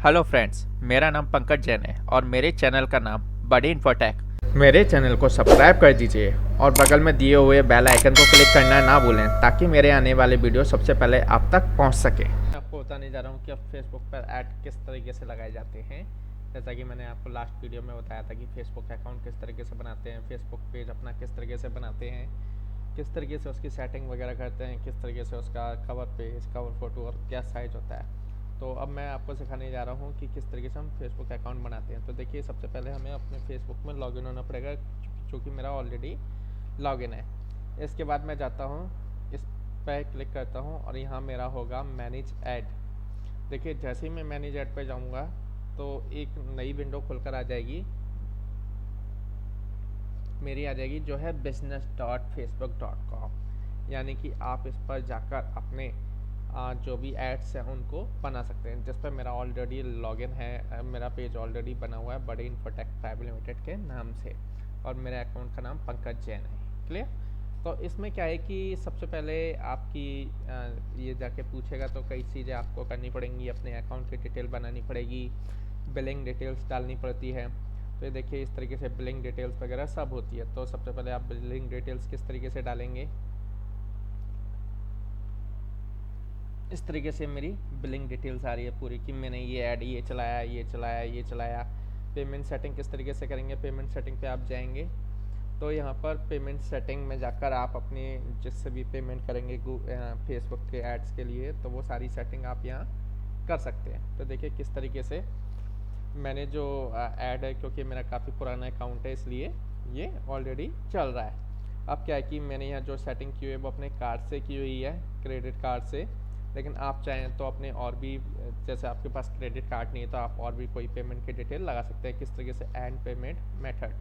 Hello friends, मेरा नाम पंकज जैन है और मेरे चैनल का नाम बडी इन्फोटेक। मेरे चैनल को सब्सक्राइब कर दीजिए और बगल में दिए हुए बेल आइकन को क्लिक करना ना भूलें ताकि मेरे आने वाले वीडियो सबसे पहले आप तक पहुंच सके। मैं आपको बताने जा रहा हूं कि अब फेसबुक पर ऐड किस तरीके से लगाए जाते हैं। जैसा कि मैंने आपको लास्ट वीडियो में बताया था कि फेसबुक अकाउंट किस तरीके से बनाते हैं, फेसबुक पेज अपना किस तरीके से बनाते हैं, किस तरीके से उसकी सेटिंग वगैरह करते हैं, किस तरीके से उसका कवर पेज, कवर फ़ोटो और क्या साइज़ होता है। तो अब मैं आपको सिखाने जा रहा हूँ कि किस तरीके से हम फेसबुक अकाउंट बनाते हैं। तो देखिए, सबसे पहले हमें अपने फेसबुक में लॉगिन होना पड़ेगा, चूँकि मेरा ऑलरेडी लॉगिन है। इसके बाद मैं जाता हूँ, इस पर क्लिक करता हूँ और यहाँ मेरा होगा मैनेज ऐड। देखिए, जैसे ही मैं मैनेज ऐड पर जाऊँगा तो एक नई विंडो खुलकर आ जाएगी, मेरी आ जाएगी, जो है business.facebook.com। यानी कि आप इस पर जाकर अपने जो भी एड्स हैं उनको बना सकते हैं, जिस पर मेरा ऑलरेडी लॉगिन है। मेरा पेज ऑलरेडी बना हुआ है बडी इन्फोटेक प्राइवेट लिमिटेड के नाम से और मेरे अकाउंट का नाम पंकज जैन है। क्लियर? तो इसमें क्या है कि सबसे पहले आपकी ये जाके पूछेगा तो कई चीज़ें आपको करनी पड़ेंगी। अपने अकाउंट की डिटेल बनानी पड़ेगी, बिलिंग डिटेल्स डालनी पड़ती है। तो ये देखिए, इस तरीके से बिलिंग डिटेल्स वगैरह सब होती है। तो सबसे पहले आप बिलिंग डिटेल्स किस तरीके से डालेंगे, इस तरीके से मेरी बिलिंग डिटेल्स आ रही है पूरी कि मैंने ये ऐड ये चलाया, ये चलाया, ये चलाया। पेमेंट सेटिंग किस तरीके से करेंगे, पेमेंट सेटिंग पे आप जाएंगे तो यहाँ पर पेमेंट सेटिंग में जाकर आप अपने जिससे भी पेमेंट करेंगे फेसबुक के एड्स के लिए, तो वो सारी सेटिंग आप यहाँ कर सकते हैं। तो देखिए किस तरीके से मैंने जो ऐड है, क्योंकि मेरा काफ़ी पुराना अकाउंट है इसलिए ये ऑलरेडी चल रहा है। अब क्या है कि मैंने यहाँ जो सेटिंग की हुई है वो अपने कार्ड से की हुई है, क्रेडिट कार्ड से। लेकिन आप चाहें तो अपने और भी, जैसे आपके पास क्रेडिट कार्ड नहीं है तो आप और भी कोई पेमेंट की डिटेल लगा सकते हैं। किस तरीके से, एंड पेमेंट मेथड।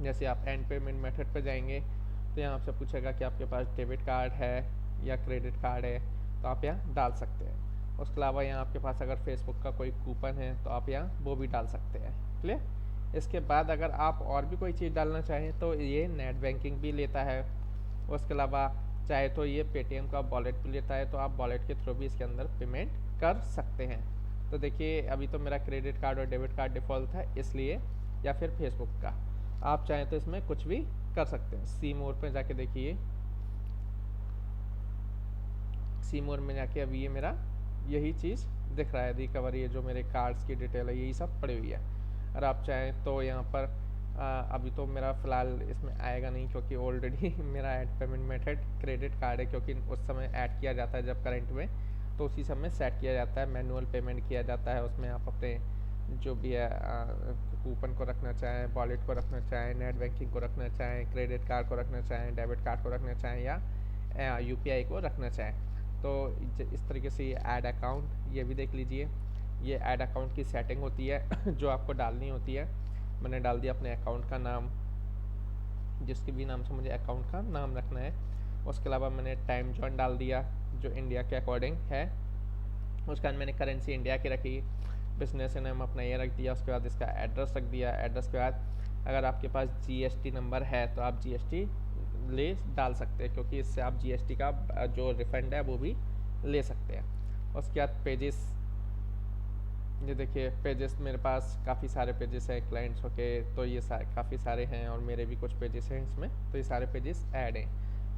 जैसे आप एंड पेमेंट मेथड पर जाएंगे तो यहाँ आपसे पूछेगा कि आपके पास डेबिट कार्ड है या क्रेडिट कार्ड है, तो आप यहाँ डाल सकते हैं। उसके अलावा यहाँ आपके पास अगर फेसबुक का कोई कूपन है तो आप यहाँ वो भी डाल सकते हैं। क्लियर? इसके बाद अगर आप और भी कोई चीज़ डालना चाहें तो ये नेट बैंकिंग भी लेता है। उसके अलावा चाहे तो ये पेटीएम का वॉलेट भी लेता है, तो आप वॉलेट के थ्रू भी इसके अंदर पेमेंट कर सकते हैं। तो देखिए, अभी तो मेरा क्रेडिट कार्ड और डेबिट कार्ड डिफ़ॉल्ट है इसलिए, या फिर फेसबुक का। आप चाहें तो इसमें कुछ भी कर सकते हैं। सी मोर पे जाके देखिए, सी मोर में जाके अभी ये मेरा यही चीज़ दिख रहा है, रिकवर, ये जो मेरे कार्ड्स की डिटेल है यही सब पड़ी हुई है। और आप चाहें तो यहाँ पर अभी तो मेरा फ़िलहाल इसमें आएगा नहीं, क्योंकि ऑलरेडी मेरा add payment method credit card है, क्योंकि उस समय ऐड किया जाता है जब करंट में, तो उसी समय सेट किया जाता है, मैनुअल पेमेंट किया जाता है। उसमें आप अपने जो भी है कूपन को रखना चाहें, वॉलेट को रखना चाहें, नेट बैंकिंग को रखना चाहें, क्रेडिट कार्ड को रखना चाहें, डेबिट कार्ड को रखना चाहें या यूपीआई को रखना चाहें। तो इस तरीके से ये ऐड अकाउंट, ये भी देख लीजिए, ये ऐड अकाउंट की सेटिंग होती है जो आपको डालनी होती है। मैंने डाल दिया अपने अकाउंट का नाम, जिसके भी नाम से मुझे अकाउंट का नाम रखना है। उसके अलावा मैंने टाइम जोन डाल दिया जो इंडिया के अकॉर्डिंग है। उसके बाद मैंने करेंसी इंडिया की रखी, बिजनेस नेम अपना ये रख दिया। उसके बाद इसका एड्रेस रख दिया। एड्रेस के बाद अगर आपके पास जीएसटी नंबर है तो आप जीएसटी ले डाल सकते हैं, क्योंकि इससे आप जीएसटी का जो रिफंड है वो भी ले सकते हैं। उसके बाद पेजेस, ये देखिए पेजेस मेरे पास काफ़ी सारे पेजेस हैं क्लाइंट्स के, तो ये काफ़ी सारे हैं और मेरे भी कुछ पेजेस हैं इसमें, तो ये सारे पेजेस ऐड हैं।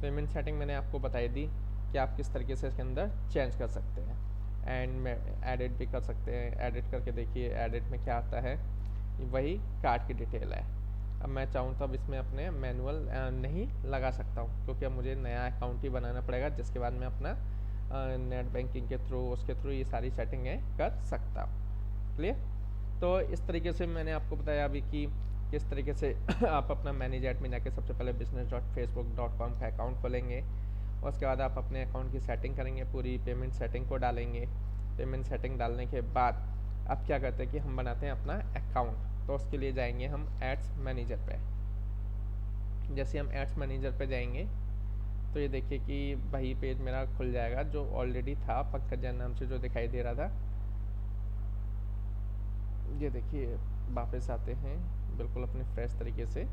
पेमेंट सेटिंग मैंने आपको बताई दी कि आप किस तरीके से इसके अंदर चेंज कर सकते हैं, एंड में एडिट भी कर सकते हैं। एडिट करके देखिए, एडिट में क्या आता है, वही कार्ड की डिटेल है। अब मैं चाहूँ तो अब इसमें अपने मैनुअल नहीं लगा सकता हूँ, क्योंकि अब मुझे नया अकाउंट ही बनाना पड़ेगा, जिसके बाद मैं अपना नेट बैंकिंग के थ्रू, उसके थ्रू ये सारी सेटिंगें कर सकता हूँ। क्लियर? तो इस तरीके से मैंने आपको बताया अभी कि किस तरीके से आप अपना मैनेज ऐड में जाके सबसे पहले business.facebook.com का अकाउंट खोलेंगे। उसके बाद आप अपने अकाउंट की सेटिंग करेंगे, पूरी पेमेंट सेटिंग को डालेंगे। पेमेंट सेटिंग डालने के बाद अब क्या करते हैं कि हम बनाते हैं अपना अकाउंट। तो उसके लिए जाएंगे हम एड्स मैनेजर पे। जैसे हम एड्स मैनेजर पे जाएंगे तो ये देखिए कि वही पेज मेरा खुल जाएगा जो ऑलरेडी था, पंकज जैन नाम से जो दिखाई दे रहा था। ये देखिए, वापस आते हैं बिल्कुल अपने फ्रेश तरीके से।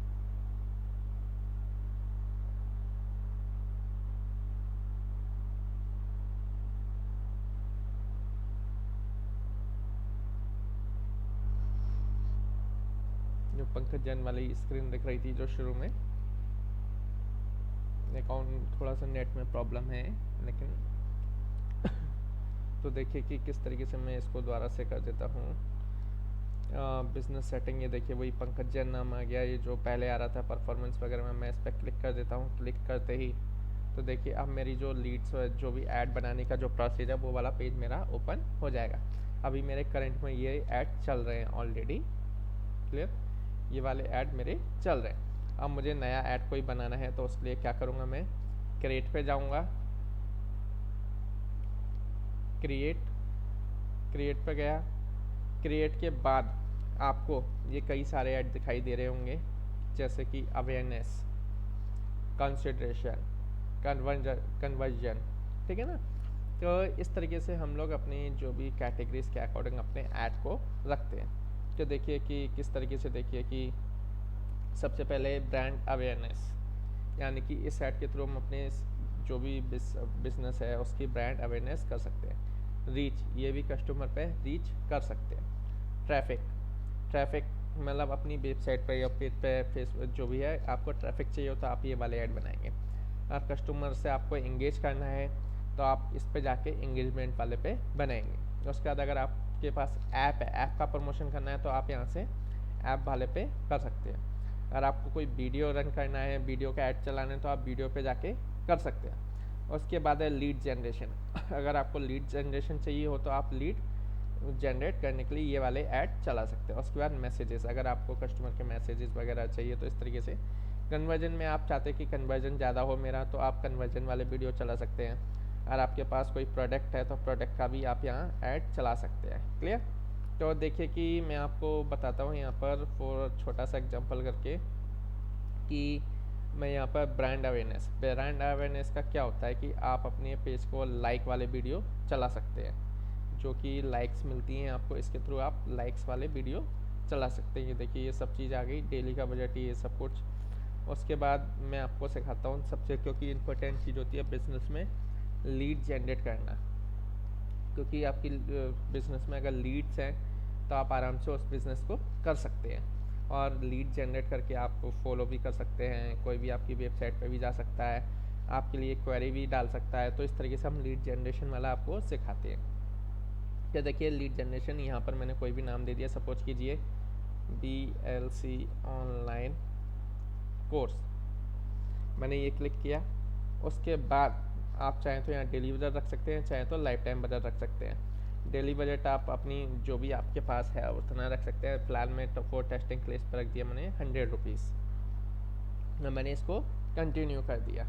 पंकज जैन वाली स्क्रीन दिख रही थी जो शुरू में। अकाउंट थोड़ा सा नेट में प्रॉब्लम है लेकिन तो देखिए कि किस तरीके से मैं इसको दोबारा से कर देता हूँ। बिजनेस सेटिंग, ये देखिए वही पंकज जैन नाम आ गया, ये जो पहले आ रहा था परफॉर्मेंस वगैरह में। मैं इस पर क्लिक कर देता हूँ। क्लिक करते ही तो देखिए अब मेरी जो लीड्स जो भी ऐड बनाने का जो प्रोसेस है वो वाला पेज मेरा ओपन हो जाएगा। अभी मेरे करंट में ये ऐड चल रहे हैं ऑलरेडी, क्लियर, ये वाले ऐड मेरे चल रहे हैं। अब मुझे नया ऐड कोई बनाना है तो उसके लिए क्या करूँगा, मैं क्रिएट पे जाऊँगा। क्रिएट पे गया। क्रिएट के बाद आपको ये कई सारे ऐड दिखाई दे रहे होंगे, जैसे कि अवेयरनेस, कंसिडरेशन, कन्वर्जन, ठीक है ना। तो इस तरीके से हम लोग अपनी जो भी कैटेगरीज के अकॉर्डिंग अपने ऐड को रखते हैं। तो देखिए कि किस तरीके से, देखिए कि सबसे पहले ब्रांड अवेयरनेस, यानी कि इस ऐड के थ्रू हम अपने जो भी बिजनेस है उसकी ब्रांड अवेयरनेस कर सकते हैं। रीच, ये भी कस्टमर पे रीच कर सकते हैं। ट्रैफिक मतलब अपनी वेबसाइट पे या पेज पे फेसबुक जो भी है, आपको ट्रैफिक चाहिए हो तो आप ये वाले ऐड बनाएंगे। और कस्टमर से आपको इंगेज करना है तो आप इस पे जाके इंगेजमेंट वाले पे बनाएंगे। उसके बाद अगर आपके पास ऐप है, ऐप का प्रमोशन करना है तो आप यहाँ से ऐप वाले पे कर सकते हैं। अगर आपको कोई वीडियो रन करना है, वीडियो का ऐड चलाना है तो आप वीडियो पे जाके कर सकते हैं। उसके बाद है लीड जनरेशन। अगर आपको लीड जनरेशन चाहिए हो तो आप लीड जनरेट करने के लिए ये वाले ऐड चला सकते हैं। उसके बाद मैसेजेस, अगर आपको कस्टमर के मैसेजेस वगैरह चाहिए तो इस तरीके से। कन्वर्जन में आप चाहते हैं कि कन्वर्जन ज़्यादा हो मेरा, तो आप कन्वर्जन वाले वीडियो चला सकते हैं। अगर आपके पास कोई प्रोडक्ट है तो प्रोडक्ट का भी आप यहाँ ऐड चला सकते हैं। क्लियर। तो देखिए कि मैं आपको बताता हूँ यहाँ पर फॉर छोटा सा एग्जांपल करके कि मैं यहाँ पर ब्रांड अवेयरनेस का क्या होता है कि आप अपने पेज को लाइक वाले वीडियो चला सकते हैं, जो कि लाइक्स मिलती हैं आपको, इसके थ्रू आप लाइक्स वाले वीडियो चला सकते हैं। ये देखिए ये सब चीज़ आ गई, डेली का बजट, ये सब कुछ। उसके बाद मैं आपको सिखाता हूँ सबसे, क्योंकि इम्पोर्टेंट चीज़ होती है बिज़नेस में, लीड जनरेट करना। क्योंकि आपकी बिज़नेस में अगर लीड्स हैं तो आप आराम से उस बिज़नेस को कर सकते हैं, और लीड जनरेट करके आप फॉलो भी कर सकते हैं। कोई भी आपकी वेबसाइट पे भी जा सकता है, आपके लिए क्वेरी भी डाल सकता है। तो इस तरीके से हम लीड जनरेशन वाला आपको सिखाते हैं। क्या देखिए लीड जनरेशन, यहाँ पर मैंने कोई भी नाम दे दिया, सपोज कीजिए BLC ऑनलाइन कोर्स, मैंने ये क्लिक किया। उसके बाद आप चाहें तो यहाँ डेली बजट रख सकते हैं, चाहें तो लाइफ टाइम बजट रख सकते हैं। डेली बजट आप अपनी जो भी आपके पास है उतना रख सकते हैं। फिलहाल मैं तो फॉर टेस्टिंग के लिए इस पर रख दिया मैंने 100 रुपीज़। मैंने इसको कंटिन्यू कर दिया।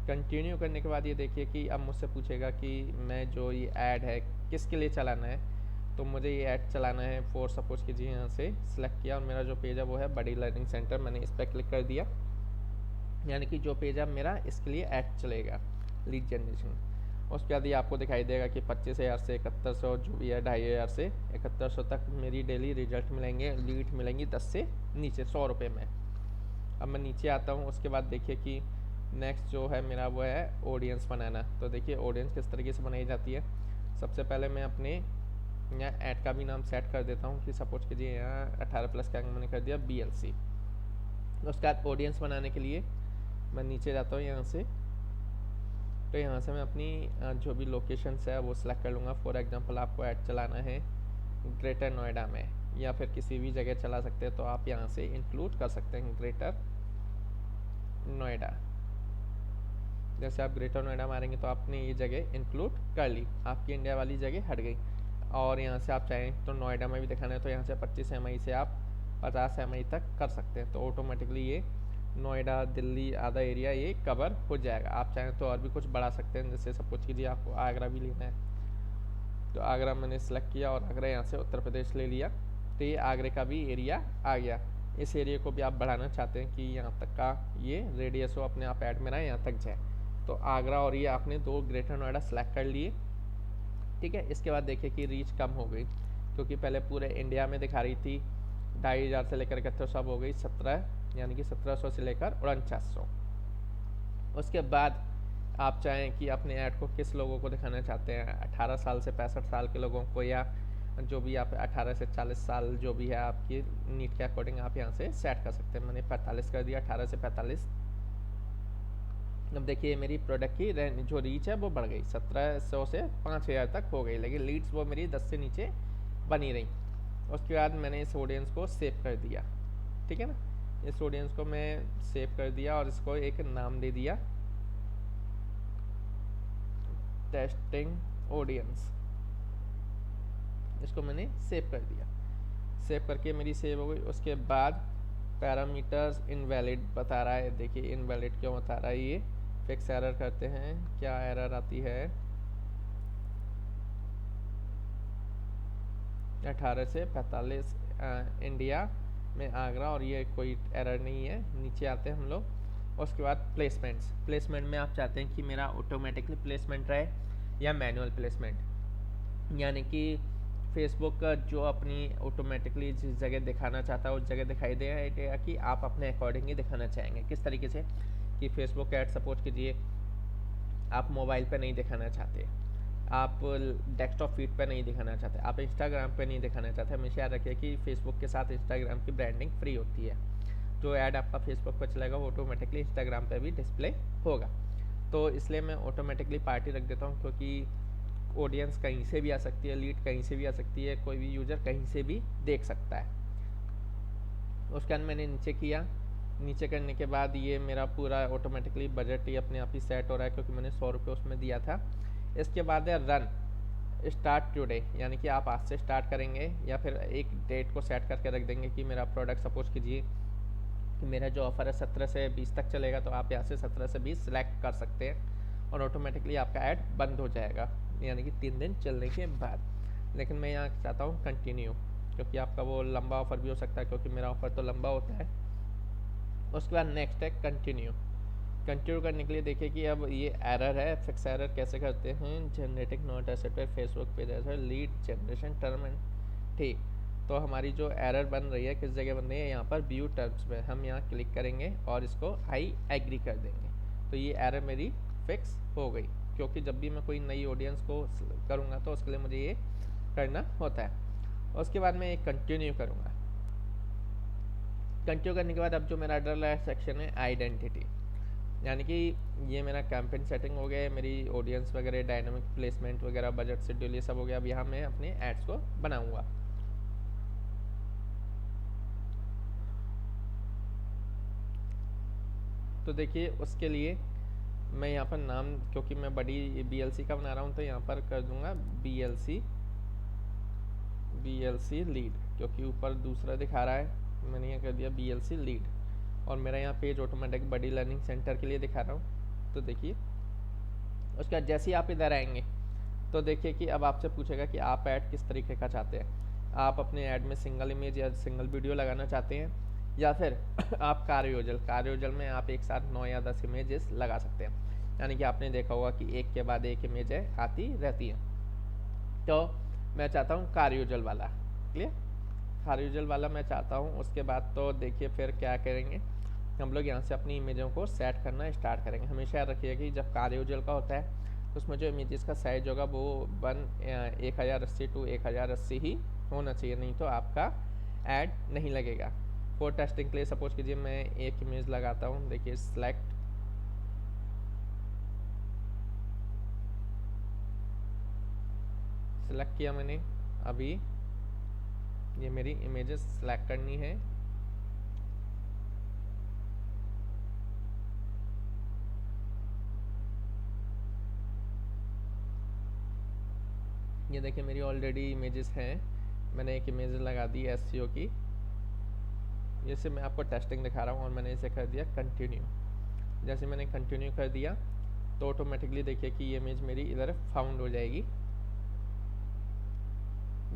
कंटिन्यू करने के बाद ये देखिए कि अब मुझसे पूछेगा कि मैं जो ये ऐड है किसके लिए चलाना है। तो मुझे ये ऐड चलाना है फॉर, सपोज कीजिए यहाँ से सिलेक्ट किया और मेरा जो पेज है वो है बड़ी लर्निंग सेंटर, मैंने इस पर क्लिक कर दिया। यानी कि जो पेज है मेरा इसके लिए ऐड चलेगा, लीड जनरेशन। उसके बाद ये आपको दिखाई देगा कि 25,000 से 7100 जो भी है, 2500 से 7100 तक मेरी डेली रिजल्ट मिलेंगे, लीड मिलेंगी 10 से नीचे 100 रुपये में। अब मैं नीचे आता हूँ। उसके बाद देखिए कि नेक्स्ट जो है मेरा वो है ऑडियंस बनाना। तो देखिए ऑडियंस किस तरीके से बनाई जाती है। सबसे पहले मैं अपने यहाँ ऐड का भी नाम सेट कर देता हूँ कि सपोज कीजिए यहाँ 18+ का मैंने कर दिया BLC। उसके बाद ऑडियंस बनाने के लिए मैं नीचे जाता हूँ यहाँ से। तो यहाँ से मैं अपनी जो भी लोकेशंस है वो सिलेक्ट कर लूँगा। फॉर एग्जांपल आपको ऐड चलाना है ग्रेटर नोएडा में या फिर किसी भी जगह चला सकते हैं, तो आप यहाँ से इंक्लूड कर सकते हैं ग्रेटर नोएडा। जैसे आप ग्रेटर नोएडा मारेंगे तो आपने ये जगह इंक्लूड कर ली, आपकी इंडिया वाली जगह हट गई। और यहाँ से आप चाहें तो नोएडा में भी दिखाना है तो यहाँ से 25 MI से आप 50 MI तक कर सकते हैं। तो ऑटोमेटिकली ये नोएडा, दिल्ली आधा एरिया ये कवर हो जाएगा। आप चाहें तो और भी कुछ बढ़ा सकते हैं, जैसे सपोज कीजिए आपको आगरा भी लेना है तो आगरा मैंने सेलेक्ट किया और आगरा यहाँ से उत्तर प्रदेश ले लिया, तो ये आगरे का भी एरिया आ गया। इस एरिया को भी आप बढ़ाना चाहते हैं कि यहाँ तक का ये रेडियस हो, अपने आप ऐड मेरा यहाँ तक जाए, तो आगरा और ये आपने 2 ग्रेटर नोएडा सेलेक्ट कर लिए। ठीक है। इसके बाद देखिए कि रीच कम हो गई, क्योंकि पहले पूरे इंडिया में दिखा रही थी 2500 से लेकर 7100, अब हो गई 17, यानी कि 1700 से लेकर 4900। उसके बाद आप चाहें कि अपने ऐड को किस लोगों को दिखाना चाहते हैं, 18 साल से 65 साल के लोगों को या जो भी आप 18 से 40 साल जो भी है आपकी नीड के अकॉर्डिंग आप यहाँ से सेट कर सकते हैं। मैंने 45 कर दिया, 18 से 45। अब देखिए मेरी प्रोडक्ट की जो रीच है वो बढ़ गई, 1700 से 5000 तक हो गई, लेकिन लीड्स वो मेरी 10 से नीचे बनी रही। उसके बाद मैंने इस ऑडियंस को सेव कर दिया, ठीक है ना। इस ऑडियंस को मैं सेव कर दिया और इसको एक नाम दे दिया, टेस्टिंग ऑडियंस। इसको मैंने सेव कर दिया। सेव करके मेरी सेव हो गई। उसके बाद पैरामीटर्स इनवैलिड बता रहा है। देखिए इनवैलिड क्यों बता रहा है, ये फिक्स एरर करते हैं। क्या एरर आती है, 18 से 45 इंडिया में आगरा, और ये कोई एरर नहीं है। नीचे आते हैं हम लोग। उसके बाद प्लेसमेंट्स। प्लेसमेंट में आप चाहते हैं कि मेरा ऑटोमेटिकली प्लेसमेंट रहे या मैनुअल प्लेसमेंट, यानी कि फेसबुक का जो अपनी ऑटोमेटिकली जिस जगह दिखाना चाहता है उस जगह दिखाई देगा, कि आप अपने अकॉर्डिंग ही दिखाना चाहेंगे। किस तरीके से कि फेसबुक ऐड सपोज कीजिए आप मोबाइल पे नहीं दिखाना चाहते, आप डेस्कटॉप फीड पे नहीं दिखाना चाहते, आप इंस्टाग्राम पे नहीं दिखाना चाहते। हमेशा याद रखिए कि फेसबुक के साथ इंस्टाग्राम की ब्रांडिंग फ्री होती है। जो ऐड आपका फेसबुक पर चलेगा वो ऑटोमेटिकली इंस्टाग्राम पे भी डिस्प्ले होगा। तो इसलिए मैं ऑटोमेटिकली पार्टी रख देता हूँ, क्योंकि ऑडियंस कहीं से भी आ सकती है, लीड कहीं से भी आ सकती है, कोई भी यूज़र कहीं से भी देख सकता है। उसके बाद मैंने नीचे किया। नीचे करने के बाद ये मेरा पूरा ऑटोमेटिकली बजट ही अपने आप ही सेट हो रहा है, क्योंकि मैंने 100 रुपये उसमें दिया था। इसके बाद है रन स्टार्ट टुडे, यानी कि आप आज से स्टार्ट करेंगे या फिर एक डेट को सेट करके रख देंगे कि मेरा प्रोडक्ट सपोज कीजिए कि मेरा जो ऑफ़र है 17 से 20 तक चलेगा, तो आप यहाँ से 17 से 20 सेलेक्ट कर सकते हैं और ऑटोमेटिकली आपका ऐड बंद हो जाएगा, यानी कि 3 दिन चलने के बाद। लेकिन मैं यहाँ चाहता हूँ कंटिन्यू, क्योंकि आपका वो लंबा ऑफ़र भी हो सकता है, क्योंकि मेरा ऑफ़र तो लंबा होता है। उसके बाद नेक्स्ट है कंटिन्यू। कंटिन्यू करने के लिए देखिए कि अब ये एरर है, फिक्स एरर कैसे करते हैं, generating not accepted Facebook page as lead generation term and, ठीक। तो हमारी जो एरर बन रही है किस जगह बन रही है, यहाँ पर व्यू टर्म्स में हम यहाँ क्लिक करेंगे और इसको आई एग्री कर देंगे, तो ये एरर मेरी फिक्स हो गई। क्योंकि जब भी मैं कोई नई ऑडियंस को करूँगा तो उसके लिए मुझे ये करना होता है। उसके बाद मैं एक कंटिन्यू करूँगा। कंटिन्यू करने के बाद अब जो मेरा अगला सेक्शन है आइडेंटिटी, यानी कि ये मेरा कैंपेन सेटिंग हो गया, मेरी ऑडियंस वगैरह, डायनामिक प्लेसमेंट वगैरह, बजट शेड्यूल, ये सब हो गया। अब यहाँ मैं अपने एड्स को बनाऊंगा। तो देखिए उसके लिए मैं यहाँ पर नाम, क्योंकि मैं बड़ी BLC का बना रहा हूँ, तो यहाँ पर कर दूंगा BLC लीड, क्योंकि ऊपर दूसरा दिखा रहा है। मैंने यहाँ कर दिया BLC लीड, और मेरा यहाँ पेज ऑटोमेटिक बडी लर्निंग सेंटर के लिए दिखा रहा हूँ। तो देखिए उसके बाद जैसे ही आप इधर आएंगे तो देखिए कि अब आपसे पूछेगा कि आप ऐड किस तरीके का चाहते हैं। आप अपने ऐड में सिंगल इमेज या सिंगल वीडियो लगाना चाहते हैं, या फिर आप कार्योजल में आप एक साथ 9 या 10 इमेजेस लगा सकते हैं। यानी कि आपने देखा होगा कि एक के बाद एक इमेज है आती रहती है। तो मैं चाहता हूँ कार्योजल वाला, क्लियर, कार्योजल वाला मैं चाहता हूँ। उसके बाद तो देखिए फिर क्या करेंगे, हम लोग यहाँ से अपनी इमेजों को सेट करना स्टार्ट करेंगे। हमेशा याद रखिएगा कि जब कार्योजल का होता है तो उसमें जो इमेजेस का साइज होगा वो 1080 टू 1080 ही होना चाहिए, नहीं तो आपका ऐड नहीं लगेगा। फॉर टेस्टिंग के लिए सपोज कीजिए मैं एक इमेज लगाता हूँ। देखिए सेलेक्ट किया मैंने। अभी ये मेरी इमेजेस सेलेक्ट करनी है। ये देखिए मेरी ऑलरेडी इमेजेस हैं, मैंने एक इमेज लगा दी SEO की। जैसे मैं आपको टेस्टिंग दिखा रहा हूँ और मैंने इसे कर दिया कंटिन्यू। जैसे मैंने कंटिन्यू कर दिया तो ऑटोमेटिकली देखिए कि ये इमेज मेरी इधर फाउंड हो जाएगी,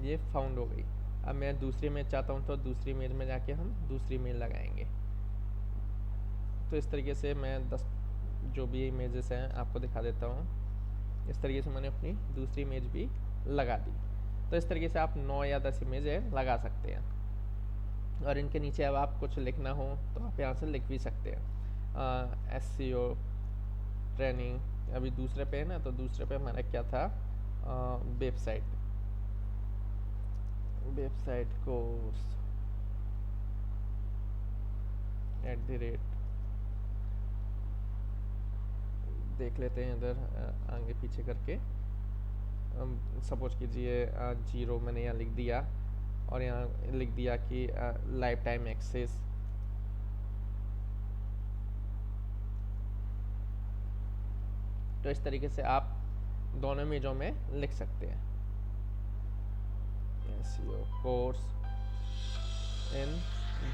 ये फाउंड हो गई। अब मैं दूसरी इमेज चाहता हूँ तो दूसरी इमेज में जाके हम दूसरी इमेज लगाएंगे। तो इस तरीके से मैं 10 जो भी इमेजेस हैं आपको दिखा देता हूँ। इस तरीके से मैंने अपनी दूसरी इमेज भी लगा दी। तो इस तरीके से आप 9 या 10 इमेजें लगा सकते हैं। और इनके नीचे अब आप कुछ लिखना हो तो आप यहाँ से लिख भी सकते हैं। SEO ट्रेनिंग अभी दूसरे पे है ना, तो दूसरे पे हमारा क्या था, वेबसाइट। वेबसाइट कोर्स @ देख लेते हैं इधर आगे पीछे करके। सपोज कीजिए 0 मैंने यहाँ लिख दिया और यहाँ लिख दिया कि लाइफ टाइम एक्सेस। तो इस तरीके से आप दोनों इमेजों में लिख सकते हैं SEO कोर्स इन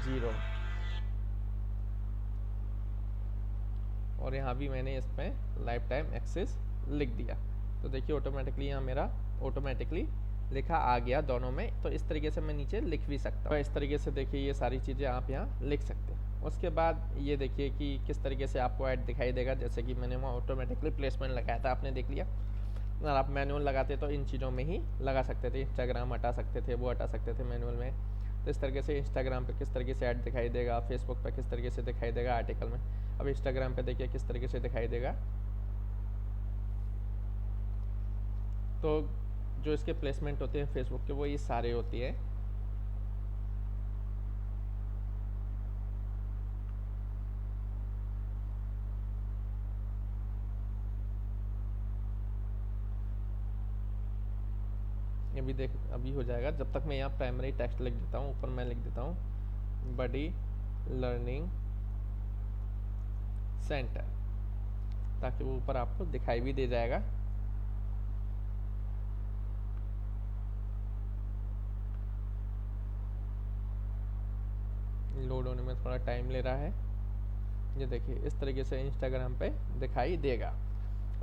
0 और यहाँ भी मैंने इसमें लाइफ टाइम एक्सेस लिख दिया। तो देखिए ऑटोमेटिकली यहाँ मेरा ऑटोमेटिकली लिखा आ गया दोनों में। तो इस तरीके से मैं नीचे लिख भी सकता हूँ। इस तरीके से देखिए ये सारी चीज़ें आप यहाँ लिख सकते हैं। उसके बाद ये देखिए कि किस तरीके से आपको ऐड दिखाई देगा। जैसे कि मैंने वहाँ ऑटोमेटिकली प्लेसमेंट लगाया था, आपने देख लिया। अगर आप मैनुअल लगाते तो इन चीज़ों में ही लगा सकते थे। इंस्टाग्राम हटा सकते थे, वो हटा सकते थे मैनुअल में। तो इस तरीके से इंस्टाग्राम पे किस तरीके से ऐड दिखाई देगा, फेसबुक पे किस तरीके से दिखाई देगा आर्टिकल में। अब इंस्टाग्राम पे देखिए किस तरीके से दिखाई देगा। तो जो इसके प्लेसमेंट होते हैं फेसबुक के वो ये सारे होती है। अभी हो जाएगा। जब तक मैं यहाँ प्राइमरी टेक्स्ट लिख देता हूँ, ऊपर मैं लिख देता हूँ बडी लर्निंग सेंटर, ताकि वो ऊपर आपको दिखाई भी दे जाएगा। लोड होने में थोड़ा टाइम ले रहा है। ये देखिए इस तरीके से इंस्टाग्राम पे दिखाई देगा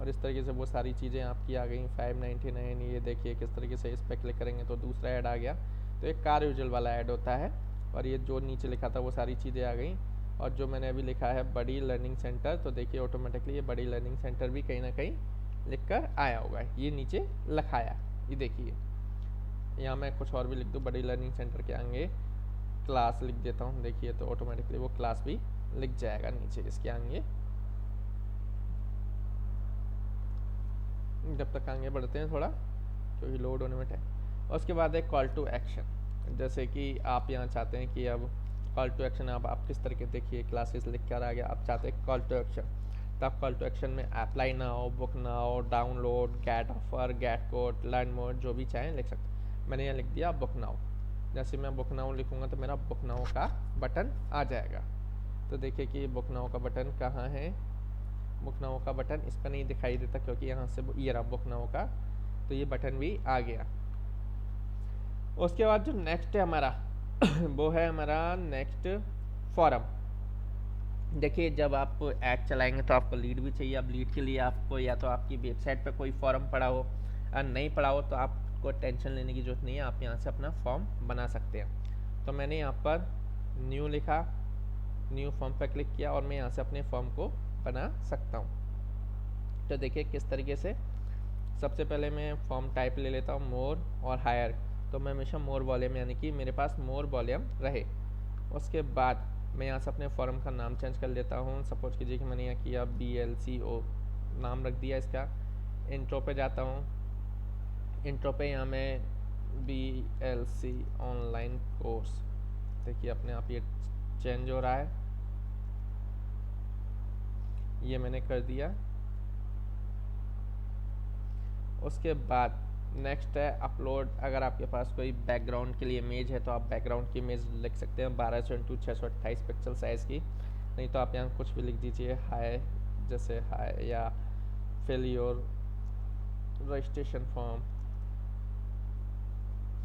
और इस तरीके से वो सारी चीज़ें आपकी आ गई 599। ये देखिए किस तरीके से इस पर क्लिक करेंगे तो दूसरा ऐड आ गया। तो एक कार यूजुअल वाला ऐड होता है और ये जो नीचे लिखा था वो सारी चीज़ें आ गई। और जो मैंने अभी लिखा है बड़ी लर्निंग सेंटर, तो देखिए ऑटोमेटिकली ये बड़ी लर्निंग सेंटर भी कहीं ना कहीं लिख कर आया होगा। ये नीचे लिखाया, ये देखिए। यहाँ मैं कुछ और भी लिख दूँ, बड़ी लर्निंग सेंटर के आगे क्लास लिख देता हूँ। देखिए तो ऑटोमेटिकली वो क्लास भी लिख जाएगा नीचे इसके आगे। जब तक आगे बढ़ते हैं थोड़ा, क्योंकि लोड होने में टाइम। उसके बाद है कॉल टू एक्शन। जैसे कि आप यहाँ चाहते हैं कि अब कॉल टू एक्शन आप किस तरह के, देखिए क्लासेस लिख कर आ गया। आप चाहते हैं कॉल टू एक्शन, तो आप कॉल टू एक्शन में apply now, book now, download, get offer, get code, learn more, जो भी चाहें लिख सकते। मैंने यहाँ लिख दिया बुक नाउ। जैसे मैं बुक नाउ लिखूँगा तो मेरा बुक नाउ का बटन आ जाएगा। तो देखिए कि बुक नाउ का बटन कहाँ है। बुक नाउ का बटन इस पर नहीं दिखाई देता क्योंकि यहाँ से ये रहा बुक नाउ का, तो ये बटन भी आ गया। उसके बाद जो नेक्स्ट है हमारा वो है हमारा नेक्स्ट फॉरम। देखिए जब आप ऐड चलाएंगे तो आपको लीड भी चाहिए। अब लीड के लिए आपको या तो आपकी वेबसाइट पे कोई फॉर्म पड़ा हो, और नहीं पड़ा हो तो आपको टेंशन लेने की ज़रूरत नहीं है। आप यहाँ से अपना फॉर्म बना सकते हैं। तो मैंने यहाँ पर न्यू लिखा, न्यू फॉर्म पर क्लिक किया और मैं यहाँ से अपने फॉर्म को बना सकता हूँ। तो देखिए किस तरीके से। सबसे पहले मैं फॉर्म टाइप ले लेता हूँ मोर और हायर। तो मैं हमेशा मोर वॉल्यूम, यानी कि मेरे पास मोर वॉल्यूम रहे। उसके बाद मैं यहाँ से अपने फॉर्म का नाम चेंज कर लेता हूँ। सपोज कीजिए कि मैंने यहाँ किया BLCO नाम रख दिया इसका। इंट्रो पे जाता हूँ। इंट्रो पे यहाँ मैं BLC ऑनलाइन कोर्स, देखिए अपने आप ये चेंज हो रहा है। ये मैंने कर दिया। उसके बाद नेक्स्ट है अपलोड। अगर आपके पास कोई बैकग्राउंड के लिए इमेज है तो आप बैकग्राउंड की इमेज लिख सकते हैं 12x628 पिक्सल साइज़ की। नहीं तो आप यहाँ कुछ भी लिख दीजिए, हाय, जैसे हाय, या फिल योर रजिस्ट्रेशन फॉर्म।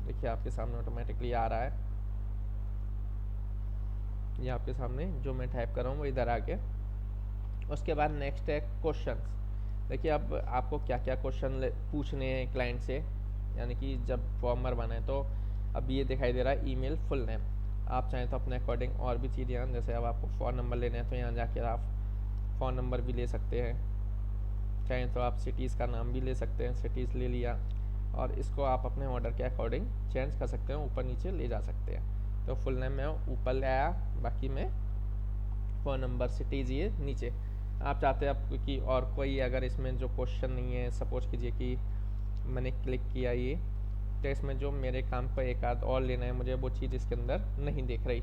देखिए आपके सामने ऑटोमेटिकली आ रहा है। ये आपके सामने जो मैं टाइप कर रहा हूँ वो इधर आ गया। उसके बाद नेक्स्ट है क्वेश्चंस। देखिए अब आपको क्या क्या क्वेश्चन पूछने हैं क्लाइंट से, यानी कि जब फॉर्म भरवाना है। तो अब ये दिखाई दे रहा है ईमेल फुल नेम। आप चाहें तो अपने अकॉर्डिंग और भी चीज़ें हैं, जैसे अब आपको फ़ोन नंबर लेना है तो यहाँ जाकर आप फ़ोन नंबर भी ले सकते हैं। चाहें तो आप सिटीज़ का नाम भी ले सकते हैं, सिटीज़ ले लिया। और इसको आप अपने ऑर्डर के अकॉर्डिंग चेंज कर सकते हैं, ऊपर नीचे ले जा सकते हैं। तो फुल नेम मैं ऊपर ले आया, बाकी में फ़ोन नंबर, सिटीज़ ये नीचे। आप चाहते हैं आप कि और कोई अगर इसमें जो क्वेश्चन नहीं है, सपोज कीजिए कि मैंने क्लिक किया ये टेक्स्ट में जो मेरे काम को एक आध और लेना है मुझे, वो चीज़ इसके अंदर नहीं दिख रही।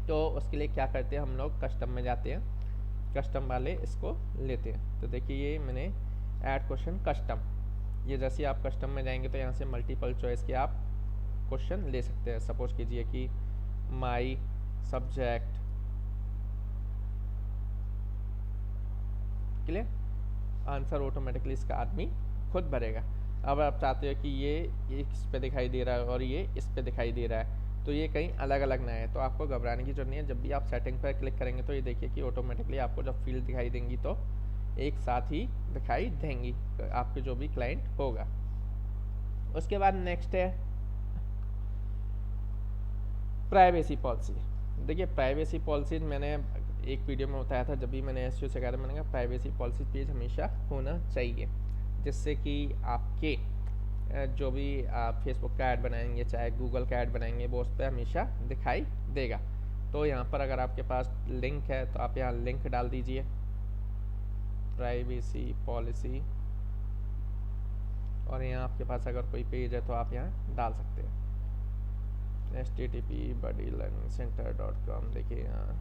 तो उसके लिए क्या करते हैं, हम लोग कस्टम में जाते हैं, कस्टम वाले इसको लेते हैं। तो देखिए ये मैंने ऐड क्वेश्चन कस्टम, ये जैसे आप कस्टम में जाएंगे तो यहाँ से मल्टीपल चॉइस के आप क्वेश्चन ले सकते हैं। सपोज कीजिए कि my subject, clear, answer automatically इसका आदमी खुद भरेगा। अब आप चाहते हो कि ये इस पे दिखाई दे रहा है और ये इस पे दिखाई दे रहा है, तो ये कहीं अलग अलग ना है, तो आपको घबराने की जरूरत नहीं है। जब भी आप सेटिंग पर क्लिक करेंगे तो ये देखिए कि ऑटोमेटिकली आपको जब फील्ड दिखाई देंगी तो एक साथ ही दिखाई देंगी आपके जो भी क्लाइंट होगा। उसके बाद नेक्स्ट है प्राइवेसी पॉलिसी। देखिए प्राइवेसी पॉलिसी मैंने एक वीडियो में बताया था, जब भी मैंने एसईओ सिखाया था, मैंने कहा प्राइवेसी पॉलिसी पेज हमेशा होना चाहिए, जिससे कि आपके जो भी आप फेसबुक का ऐड बनाएंगे चाहे गूगल का ऐड बनाएंगे वो उस पर हमेशा दिखाई देगा। तो यहाँ पर अगर आपके पास लिंक है तो आप यहाँ लिंक डाल दीजिए, प्राइवेसी पॉलिसी, और यहाँ आपके पास अगर कोई पेज है तो आप यहाँ डाल सकते हैं http://buddylearningcenter.com। देखिए यहाँ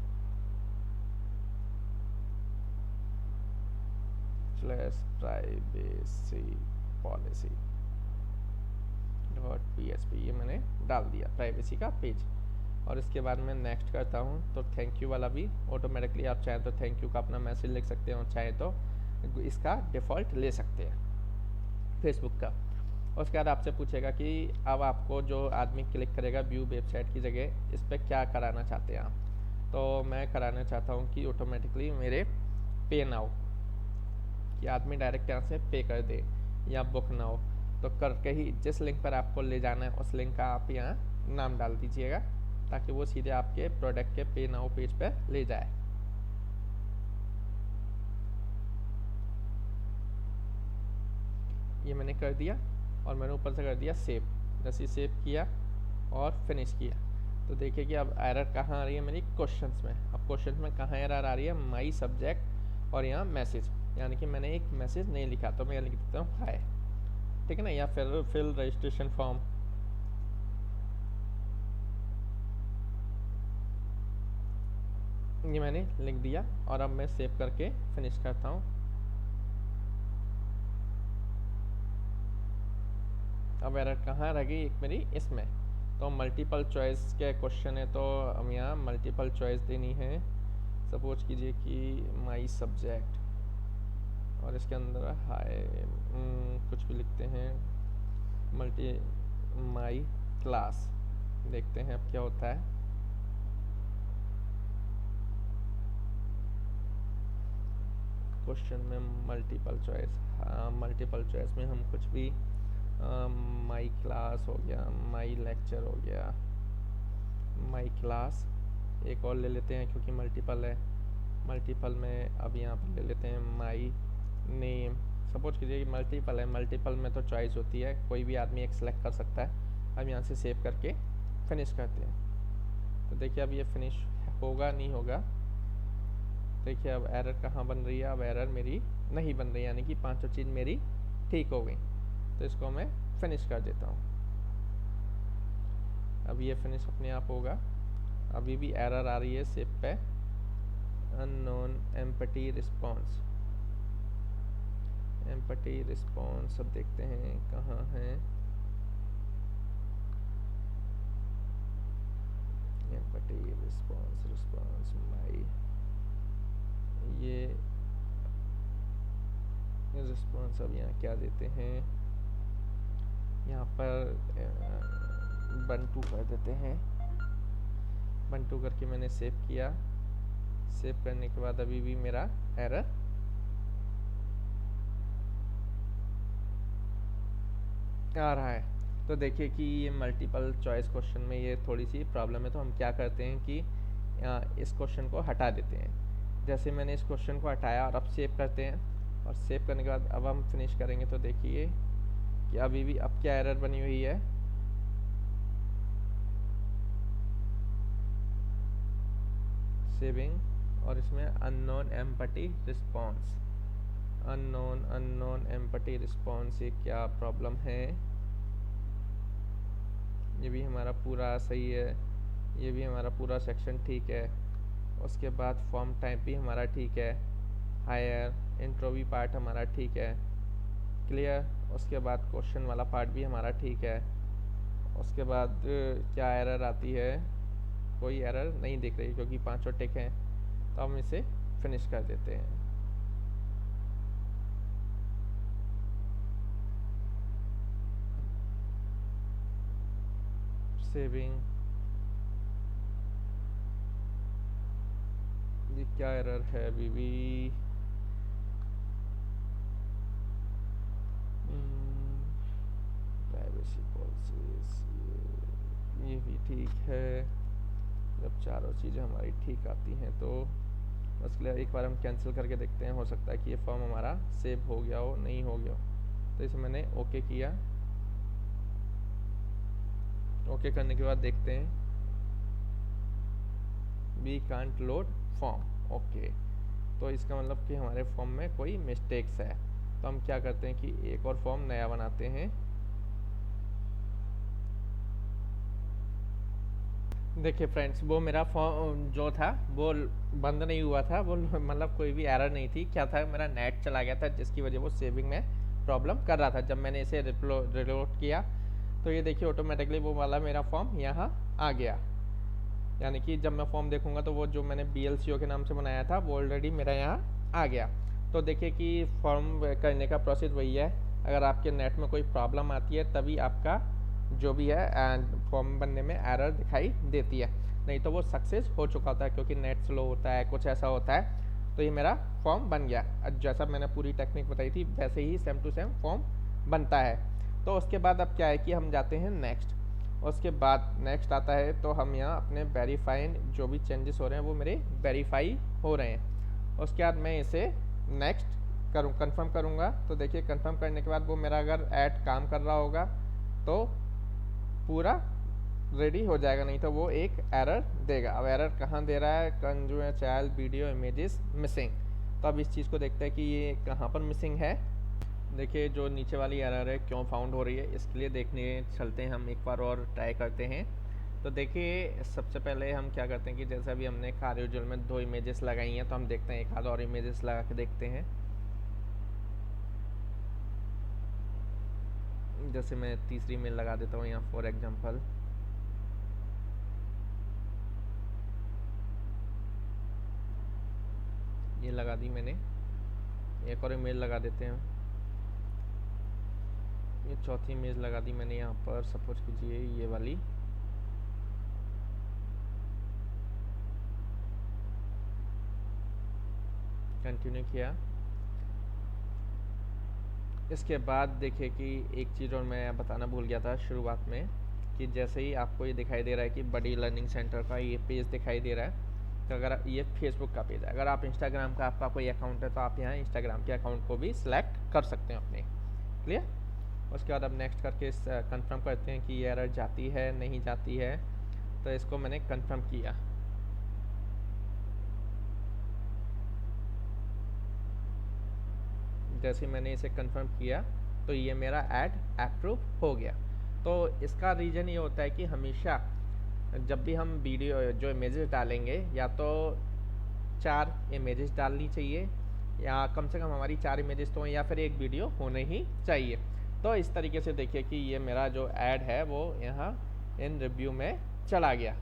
/privacy_policy.php, ये मैंने डाल दिया प्राइवेसी का पेज। और इसके बाद मैं नेक्स्ट करता हूँ तो थैंक यू वाला भी ऑटोमेटिकली आप चाहें तो थैंक यू का अपना मैसेज लिख सकते हैं और चाहे तो इसका डिफ़ॉल्ट ले सकते हैं फेसबुक का। उसके बाद आपसे पूछेगा कि अब आपको जो आदमी क्लिक करेगा व्यू वेबसाइट की जगह इस पर क्या कराना चाहते हैं आप। तो मैं कराना चाहता हूँ कि ऑटोमेटिकली मेरे पे नाउ, कि आदमी डायरेक्ट यहाँ से पे कर दे, या बुक नाउ, तो करके ही जिस लिंक पर आपको ले जाना है उस लिंक का आप यहाँ नाम डाल दीजिएगा ताकि वो सीधे आपके प्रोडक्ट के पे नाउ पेज पर ले जाए। ये मैंने कर दिया और मैंने ऊपर से कर दिया सेव। जैसे सेव किया और फिनिश किया तो देखिए कि अब एरर कहाँ आ रही है मेरी क्वेश्चंस में। अब क्वेश्चंस में कहाँ एरर आ रही है, माई सब्जेक्ट और यहाँ मैसेज, यानी कि मैंने एक मैसेज नहीं लिखा तो मैं लिख देता हूँ हाय, ठीक है ना, या फिर फिल रजिस्ट्रेशन फॉर्म, ये मैंने लिख दिया और अब मैं सेव करके फिनिश करता हूँ। अब एरर कहाँ रह गई, एक मेरी इसमें, तो मल्टीपल चॉइस के क्वेश्चन है तो हम यहाँ मल्टीपल चॉइस देनी है। सपोज कीजिए कि माई सब्जेक्ट और इसके अंदर हाय कुछ भी लिखते हैं, माई क्लास, देखते हैं अब क्या होता है। क्वेश्चन में मल्टीपल चॉइस, हाँ मल्टीपल चॉइस में हम कुछ भी माई क्लास हो गया, माई लेक्चर हो गया, माई क्लास, एक और ले लेते हैं क्योंकि मल्टीपल है, मल्टीपल में अब यहाँ पर ले लेते हैं माई नेम। सपोज कीजिए कि मल्टीपल है, मल्टीपल में तो चॉइस होती है, कोई भी आदमी एक सेलेक्ट कर सकता है। अब यहाँ से सेव करके फिनिश करते हैं तो देखिए अब ये फिनिश होगा नहीं होगा। देखिए अब एरर कहाँ बन रही है, अब एरर मेरी नहीं बन रही, यानी कि पांचों चीज़ मेरी ठीक हो गई। तो इसको मैं फिनिश कर देता हूँ। अब ये फिनिश अपने आप होगा। अभी भी एरर आ रही है सेव पे, unknown empty response, empty response. अब देखते हैं कहाँ है एम्पटी रिस्पॉन्स, रिस्पॉन्स माई, ये रिस्पॉन्स। अब यहाँ क्या देते हैं, यहाँ पर 1 2 कर देते हैं, 1 2 करके मैंने सेव किया। सेव करने के बाद अभी भी मेरा एरर आ रहा है। तो देखिए कि ये मल्टीपल चॉइस क्वेश्चन में ये थोड़ी सी प्रॉब्लम है, तो हम क्या करते हैं कि इस क्वेश्चन को हटा देते हैं। जैसे मैंने इस क्वेश्चन को हटाया और अब सेव करते हैं, और सेव करने के बाद अब हम फिनिश करेंगे तो देखिए कि अभी भी अब क्या एरर बनी हुई है, सेविंग, और इसमें unknown empty response, unknown empty response, ये क्या प्रॉब्लम है। ये भी हमारा पूरा सही है, ये भी हमारा पूरा सेक्शन ठीक है। उसके बाद फॉर्म टाइप भी हमारा ठीक है, हायर इंट्रो भी पार्ट हमारा ठीक है, क्लियर। उसके बाद क्वेश्चन वाला पार्ट भी हमारा ठीक है। उसके बाद क्या एरर आती है, कोई एरर नहीं दिख रही क्योंकि पांचों टिक हैं, तो हम इसे फिनिश कर देते हैं। सेविंग, ये क्या एरर है अभी भी, प्राइवेसी पॉलिसीज, ये भी ठीक है। जब चारों चीज़ें हमारी ठीक आती हैं तो उसके लिए एक बार हम कैंसिल करके देखते हैं, हो सकता है कि ये फॉर्म हमारा सेव हो गया हो, नहीं हो गया हो। तो इसे मैंने ओके किया। ओके करने के बाद देखते हैं, we can't load form, okay. तो इसका मतलब कि हमारे फॉर्म में कोई मिस्टेक्स है। तो हम क्या करते हैं कि एक और फॉर्म नया बनाते हैं। देखिए फ्रेंड्स, वो मेरा फॉर्म जो था वो बंद नहीं हुआ था, वो मतलब कोई भी एरर नहीं थी। क्या था, मेरा नेट चला गया था जिसकी वजह वो सेविंग में प्रॉब्लम कर रहा था। जब मैंने इसे रिलोड किया तो ये देखिए ऑटोमेटिकली वो वाला मेरा फॉर्म यहाँ आ गया। यानी कि जब मैं फॉर्म देखूंगा तो वो जो मैंने BLCO के नाम से बनाया था वो ऑलरेडी मेरा यहाँ आ गया। तो देखिए कि फॉर्म करने का प्रोसेस वही है। अगर आपके नेट में कोई प्रॉब्लम आती है तभी आपका जो भी है फॉर्म बनने में एरर दिखाई देती है, नहीं तो वो सक्सेस हो चुका होता है क्योंकि नेट स्लो होता है, कुछ ऐसा होता है। तो ये मेरा फॉर्म बन गया। जैसा मैंने पूरी टेक्निक बताई थी वैसे ही सेम टू सेम फॉर्म बनता है। तो उसके बाद अब क्या है कि हम जाते हैं नेक्स्ट। उसके बाद नेक्स्ट आता है तो हम यहाँ अपने वेरीफाइन जो भी चेंजेस हो रहे हैं वो मेरे वेरीफाई हो रहे हैं। उसके बाद मैं इसे नेक्स्ट कंफर्म करूँगा। तो देखिए कंफर्म करने के बाद वो मेरा अगर ऐड काम कर रहा होगा तो पूरा रेडी हो जाएगा, नहीं तो वो एक एरर देगा। अब एरर कहाँ दे रहा है, consumer child video images missing. तो अब इस चीज़ को देखते हैं कि ये कहाँ पर मिसिंग है। देखिए जो नीचे वाली एरर है क्यों फाउंड हो रही है, इसके लिए देखने चलते हैं हम, एक बार और ट्राई करते हैं। तो देखिए सबसे पहले हम क्या करते हैं कि जैसा भी हमने कार्य यूजुअल में 2 इमेजेस लगाई हैं, तो हम देखते हैं एक आध और इमेजेस लगा के देखते हैं। जैसे मैं तीसरी इमेज लगा देता हूँ यहाँ फॉर एग्जांपल। ये लगा दी मैंने, एक और इमेज लगा देते हैं। ये चौथी इमेज लगा दी मैंने यहाँ पर, सपोज कीजिए ये वाली। कंटिन्यू किया। इसके बाद देखिए कि एक चीज़ और मैं बताना भूल गया था शुरुआत में, कि जैसे ही आपको ये दिखाई दे रहा है कि बडी लर्निंग सेंटर का ये पेज दिखाई दे रहा है, तो अगर ये फेसबुक का पेज है, अगर आप इंस्टाग्राम का आपका कोई अकाउंट है तो आप यहाँ इंस्टाग्राम के अकाउंट को भी सिलेक्ट कर सकते हैं अपने। क्लियर। उसके बाद अब नेक्स्ट करके कंफर्म करते हैं कि ये एरर जाती है नहीं जाती है। तो इसको मैंने कंफर्म किया। जैसे मैंने इसे कंफर्म किया तो ये मेरा ऐड अप्रूव हो गया। तो इसका रीज़न ये होता है कि हमेशा जब भी हम वीडियो जो इमेजेस डालेंगे, या तो 4 इमेजेस डालनी चाहिए, या कम से कम हमारी 4 इमेजेस तो, या फिर एक वीडियो होने ही चाहिए। तो इस तरीके से देखिए कि ये मेरा जो ऐड है वो यहाँ इन रिव्यू में चला गया।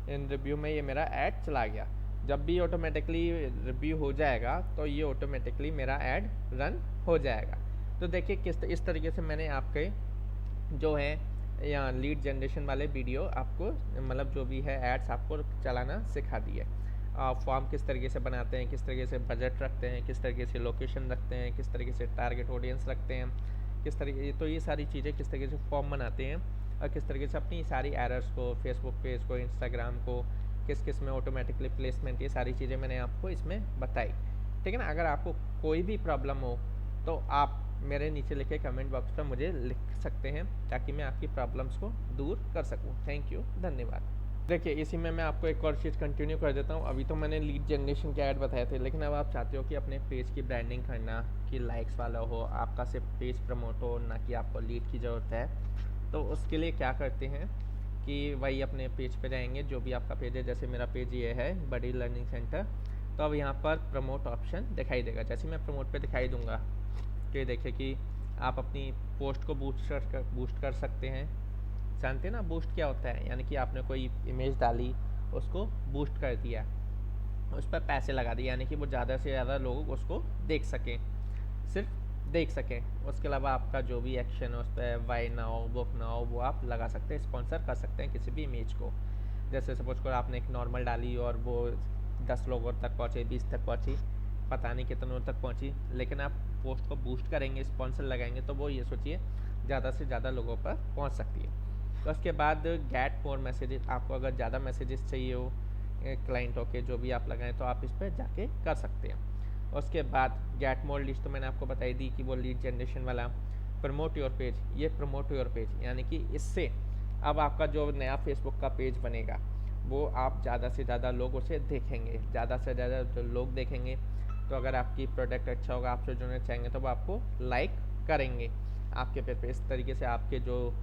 इन रिव्यू में ये मेरा ऐड चला गया। जब भी ऑटोमेटिकली रिव्यू हो जाएगा तो ये ऑटोमेटिकली मेरा ऐड रन हो जाएगा। तो देखिए किस इस तरीके से मैंने आपके जो है या लीड जनरेशन वाले वीडियो आपको, मतलब जो भी है एड्स आपको चलाना सिखा दिए। फॉर्म किस तरीके से बनाते हैं, किस तरीके से बजट रखते हैं, किस तरीके से लोकेशन रखते हैं, किस तरीके से टारगेट ऑडियंस रखते हैं, किस तरीके, तो ये सारी चीज़ें किस तरीके से फॉर्म बनाते हैं, और किस तरीके से अपनी सारी एरर्स को, फेसबुक पेज को, इंस्टाग्राम को, किस किस में ऑटोमेटिकली प्लेसमेंट, ये सारी चीज़ें मैंने आपको इसमें बताई। ठीक है ना। अगर आपको कोई भी प्रॉब्लम हो तो आप मेरे नीचे लिखे कमेंट बॉक्स पर मुझे लिख सकते हैं ताकि मैं आपकी प्रॉब्लम्स को दूर कर सकूं। थैंक यू, धन्यवाद। देखिए इसी में मैं आपको एक और चीज़ कंटिन्यू कर देता हूँ। अभी तो मैंने लीड जनरेशन के ऐड बताए थे, लेकिन अब आप चाहते हो कि अपने पेज की ब्रांडिंग करना, कि लाइक्स वाला हो, आपका सिर्फ पेज प्रमोट हो, ना कि आपको लीड की ज़रूरत है। तो उसके लिए क्या करते हैं कि वही अपने पेज पे जाएंगे, जो भी आपका पेज है। जैसे मेरा पेज ये है बडी लर्निंग सेंटर, तो अब यहाँ पर प्रमोट ऑप्शन दिखाई देगा। जैसे मैं प्रमोट पे दिखाई दूंगा कि देखिए कि आप अपनी पोस्ट को बूस्ट कर सकते हैं। जानते हैं ना बूस्ट क्या होता है, यानी कि आपने कोई इमेज डाली, उसको बूस्ट कर दिया, उस पर पैसे लगा दिए, यानी कि वो ज़्यादा से ज़्यादा लोग उसको देख सकें, सिर्फ देख सकें। उसके अलावा आपका जो भी एक्शन है उस पर बाय नाउ, बुक नाउ, वो आप लगा सकते हैं, स्पॉन्सर कर सकते हैं किसी भी इमेज को। जैसे सपोज करो आपने एक नॉर्मल डाली और वो 10 लोगों तक पहुँचे, 20 तक पहुँची, पता नहीं कितनों तक पहुँची, लेकिन आप पोस्ट को बूस्ट करेंगे, स्पॉन्सर लगाएंगे, तो वो ये सोचिए ज़्यादा से ज़्यादा लोगों पर पहुँच सकती है। तो उसके बाद गेट मोर मैसेजेस, आपको अगर ज़्यादा मैसेजेस चाहिए हो क्लाइंटों के जो भी आप लगाएं, तो आप इस पर जाके कर सकते हैं। उसके बाद गेट मोर लिस्ट तो मैंने आपको बताई दी कि वो लीड जनरेशन वाला। प्रमोट योर पेज, ये प्रमोट योर पेज यानी कि इससे अब आपका जो नया फेसबुक का पेज बनेगा वो आप ज़्यादा से ज़्यादा लोग उसे देखेंगे, ज़्यादा से ज़्यादा जो लोग देखेंगे, तो अगर आपकी प्रोडक्ट अच्छा होगा, आपसे जुड़ना चाहेंगे, तो वो आपको लाइक करेंगे आपके पेज पे। इस तरीके से आपके जो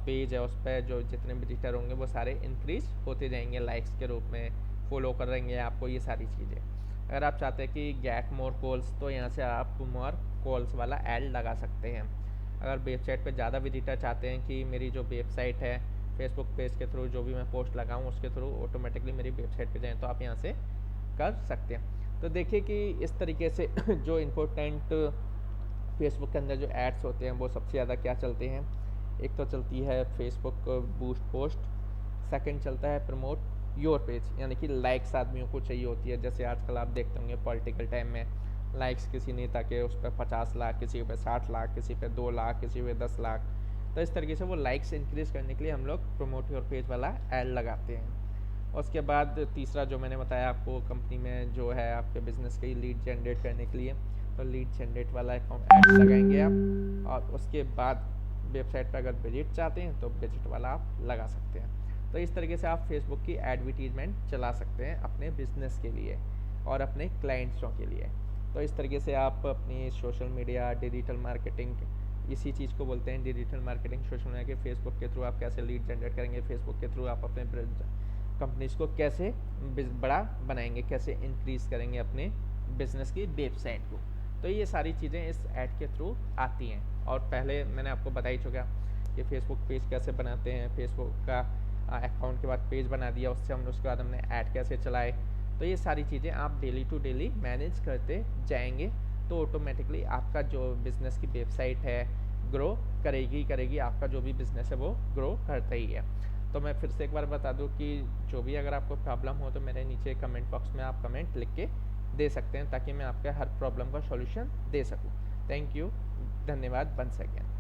पेज है उस पर जो जितने विजिटर होंगे वो सारे इंक्रीज होते जाएंगे लाइक्स के रूप में, फॉलो करेंगे आपको, ये सारी चीज़ें। अगर आप चाहते हैं कि गेट मोर कॉल्स, तो यहाँ से आप मोर कॉल्स वाला ऐड लगा सकते हैं। अगर वेबसाइट पे ज़्यादा विजिटर चाहते हैं कि मेरी जो वेबसाइट है फेसबुक पेज के थ्रू जो भी मैं पोस्ट लगाऊं उसके थ्रू ऑटोमेटिकली मेरी वेबसाइट पे जाएं, तो आप यहाँ से कर सकते हैं। तो देखिए कि इस तरीके से जो इम्पोर्टेंट फेसबुक के अंदर जो एड्स होते हैं वो सबसे ज़्यादा क्या चलते हैं। एक तो चलती है फेसबुक बूस्ट पोस्ट, सेकंड चलता है प्रमोट योर पेज, यानी कि लाइक्स आदमियों को चाहिए होती है। जैसे आजकल आप देखते होंगे पॉलिटिकल टाइम में लाइक्स किसी नेता के उस पर 50 लाख, किसी पे 60 लाख, किसी पे 2 लाख, किसी पे 10 लाख। तो इस तरीके से वो लाइक्स इंक्रीज करने के लिए हम लोग प्रमोट योर पेज वाला ऐड लगाते हैं। उसके बाद तीसरा जो मैंने बताया आपको, कंपनी में जो है आपके बिजनेस की लीड जनरेट करने के लिए, तो लीड जनरेट वाला अकाउंट ऐड लगाएंगे आप। और उसके बाद वेबसाइट पर अगर विजिट चाहते हैं तो विजिट वाला आप लगा सकते हैं। तो इस तरीके से आप फेसबुक की एडवर्टीजमेंट चला सकते हैं अपने बिजनेस के लिए और अपने क्लाइंट्सों के लिए। तो इस तरीके से आप अपनी सोशल मीडिया, डिजिटल मार्केटिंग, इसी चीज़ को बोलते हैं डिजिटल मार्केटिंग। सोशल मीडिया के फेसबुक के थ्रू आप कैसे लीड जनरेट करेंगे, फेसबुक के थ्रू आप अपने कंपनीज को कैसे बड़ा बनाएंगे, कैसे इंक्रीज करेंगे अपने बिजनेस की वेबसाइट को। तो ये सारी चीज़ें इस ऐड के थ्रू आती हैं। और पहले मैंने आपको बता ही चुका कि फेसबुक पेज कैसे बनाते हैं, फेसबुक का अकाउंट के बाद पेज बना दिया, उससे हम उसके बाद हमने ऐड कैसे चलाए। तो ये सारी चीज़ें आप डेली टू डेली मैनेज करते जाएंगे, तो ऑटोमेटिकली आपका जो बिज़नेस की वेबसाइट है ग्रो करेगी। आपका जो भी बिज़नेस है वो ग्रो करता ही है। तो मैं फिर से एक बार बता दूं कि जो भी अगर आपको प्रॉब्लम हो तो मेरे नीचे कमेंट बॉक्स में आप कमेंट लिख के दे सकते हैं, ताकि मैं आपके हर प्रॉब्लम का सॉल्यूशन दे सकूं। थैंक यू, धन्यवाद, वंस अगेन।